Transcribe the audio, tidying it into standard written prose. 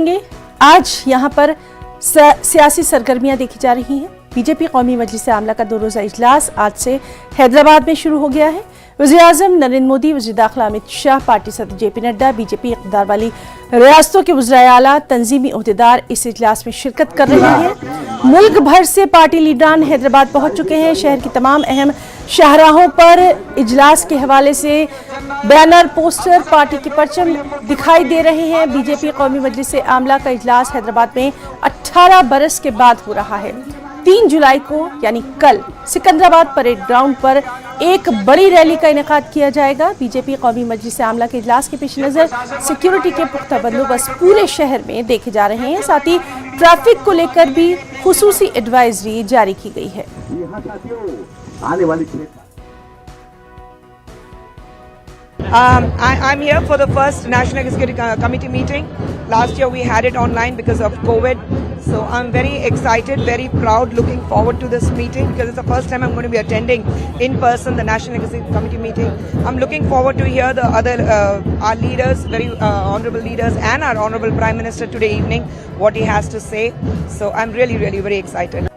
आज यहाँ पर सियासी सरगर्मियां देखी जा रही हैं। बीजेपी कौमी मजलिस आमला का 2 रोज़ा इजलास आज से हैदराबाद में शुरू हो गया है। वज़ीर-ए-आज़म नरेंद्र मोदी, वज़ीर दाखिला अमित शाह, पार्टी सदर जेपी नड्डा, बीजेपी इक़्तिदार वाली रियासतों के वज़राए आला, तंजीमी ओहदेदार इस इजलास में शिरकत कर रहे हैं। मुल्क भर से पार्टी लीडरान हैदराबाद पहुंच चुके हैं। शहर की तमाम अहम शाहराहों पर इजलास के हवाले से बैनर, पोस्टर, पार्टी के परचम दिखाई दे रहे हैं। बीजेपी कौमी मजलिस आमला का इजलास हैदराबाद में 18 बरस के बाद हो रहा है। 3 जुलाई को यानी कल सिकंदराबाद परेड ग्राउंड पर एक बड़ी रैली का इनेकाद किया जाएगा। बीजेपी कौमी मजलिस आमला के इजलास के पेश नज़र सिक्योरिटी के पुख्ता बंदोबस्त पूरे शहर में देखे जा रहे हैं। साथ ही ट्रैफिक को लेकर भी खुसूसी एडवाइजरी जारी की गई है। I'm here for the first National Executive Committee meeting. Last year we had it online because of COVID. So I'm very excited, very proud, looking forward to this meeting because it's the first time I'm going to be attending in person the National Executive Committee meeting. I'm looking forward to hear the other our leaders, very honorable leaders, and our honorable Prime Minister today evening what he has to say. So I'm really very excited.